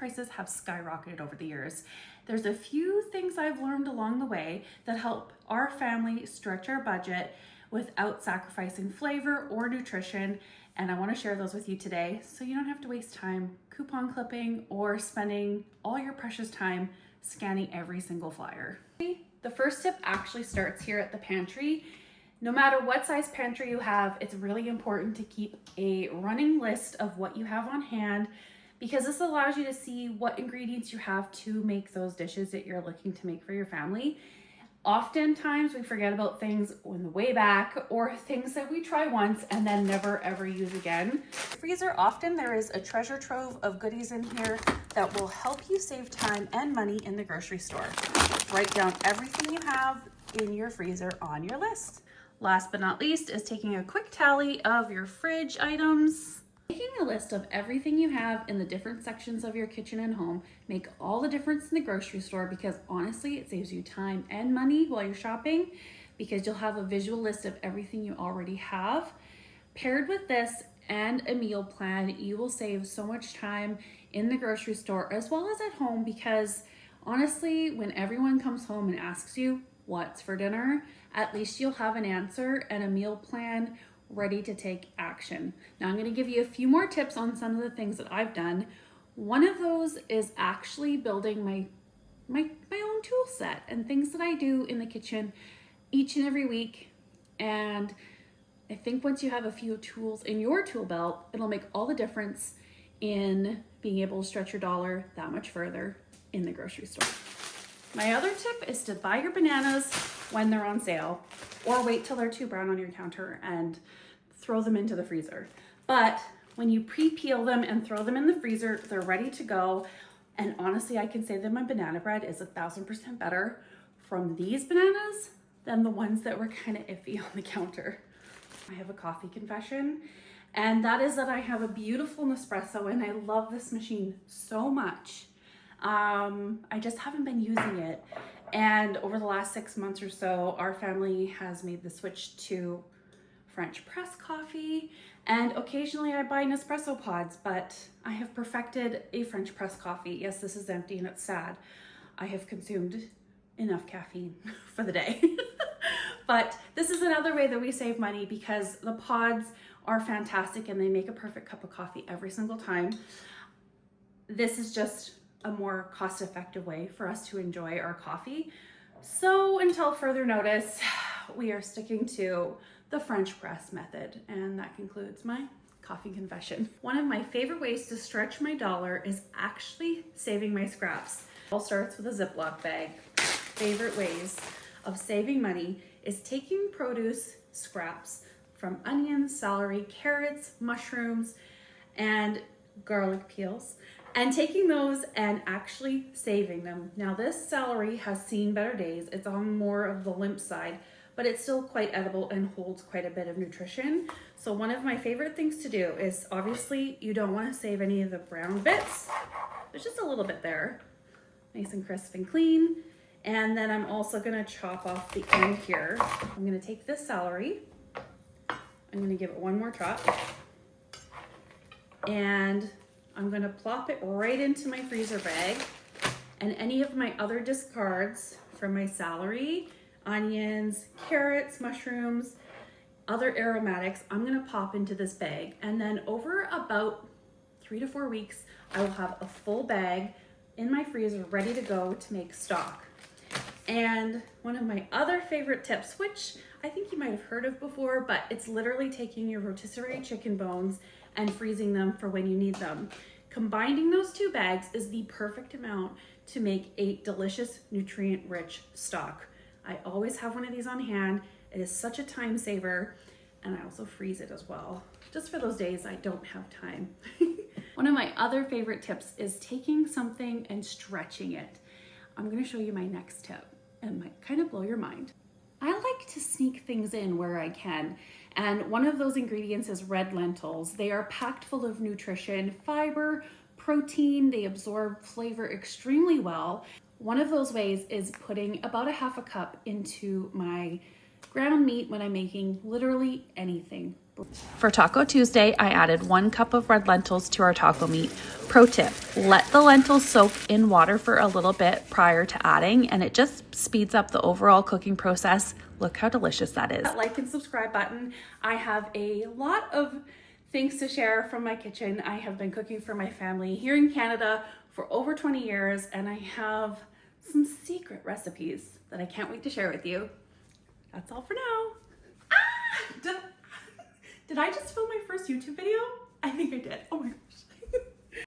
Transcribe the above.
prices have skyrocketed over the years. There's a few things I've learned along the way that help our family stretch our budget without sacrificing flavor or nutrition, and I want to share those with you today so you don't have to waste time coupon clipping or spending all your precious time scanning every single flyer. The first tip actually starts here at the pantry. No matter what size pantry you have, it's really important to keep a running list of what you have on hand, because this allows you to see what ingredients you have to make those dishes that you're looking to make for your family. Oftentimes we forget about things on the way back, or things that we try once and then never ever use again. Freezer, often there is a treasure trove of goodies in here that will help you save time and money in the grocery store. Write down everything you have in your freezer on your list. Last but not least is taking a quick tally of your fridge items. Making a list of everything you have in the different sections of your kitchen and home make all the difference in the grocery store, because honestly, it saves you time and money while you're shopping, because you'll have a visual list of everything you already have. Paired with this and a meal plan, you will save so much time in the grocery store as well as at home, because honestly, when everyone comes home and asks you what's for dinner, at least you'll have an answer and a meal plan ready to take action. Now I'm going to give you a few more tips on some of the things that I've done. One of those is actually building my own tool set and things that I do in the kitchen each and every week. And I think once you have a few tools in your tool belt, it'll make all the difference in being able to stretch your dollar that much further in the grocery store. My other tip is to buy your bananas when they're on sale, or wait till they're too brown on your counter and throw them into the freezer. But when you pre-peel them and throw them in the freezer, they're ready to go. And honestly, I can say that my banana bread is 1000% better from these bananas than the ones that were kind of iffy on the counter. I have a coffee confession, and that is that I have a beautiful Nespresso and I love this machine so much. I just haven't been using it. And over the last 6 months or so, our family has made the switch to French press coffee, and occasionally I buy Nespresso pods, but I have perfected a French press coffee. Yes, this is empty and it's sad. I have consumed enough caffeine for the day. But this is another way that we save money, because the pods are fantastic and they make a perfect cup of coffee every single time. This is just a more cost-effective way for us to enjoy our coffee. So until further notice, we are sticking to the French press method, and that concludes my coffee confession. One of my favorite ways to stretch my dollar is actually saving my scraps. It all starts with a Ziploc bag. Favorite ways of saving money is taking produce scraps from onions, celery, carrots, mushrooms, and garlic peels, and taking those and actually saving them. Now this celery has seen better days. It's on more of the limp side, but it's still quite edible and holds quite a bit of nutrition. So one of my favorite things to do is, obviously you don't want to save any of the brown bits. There's just a little bit there. Nice and crisp and clean. And then I'm also gonna chop off the end here. I'm gonna take this celery. I'm gonna give it one more chop. And I'm gonna plop it right into my freezer bag, and any of my other discards from my celery, onions, carrots, mushrooms, other aromatics, I'm gonna pop into this bag. And then over about 3 to 4 weeks, I will have a full bag in my freezer ready to go to make stock. And one of my other favorite tips, which I think you might have heard of before, but it's literally taking your rotisserie chicken bones and freezing them for when you need them. Combining those two bags is the perfect amount to make a delicious, nutrient-rich stock. I always have one of these on hand. It is such a time saver, and I also freeze it as well, just for those days I don't have time. One of my other favorite tips is taking something and stretching it. I'm gonna show you my next tip, and might kind of blow your mind. I like to sneak things in where I can, and one of those ingredients is red lentils. They are packed full of nutrition, fiber, protein, they absorb flavor extremely well. One of those ways is putting about a half a cup into my ground meat when I'm making literally anything. For Taco Tuesday, I added 1 cup of red lentils to our taco meat. Pro tip, let the lentils soak in water for a little bit prior to adding, and it just speeds up the overall cooking process. Look how delicious that is. That like and subscribe button. I have a lot of things to share from my kitchen. I have been cooking for my family here in Canada for over 20 years, and I have some secret recipes that I can't wait to share with you. That's all for now. Did I just film my first YouTube video? I think I did. Oh my gosh.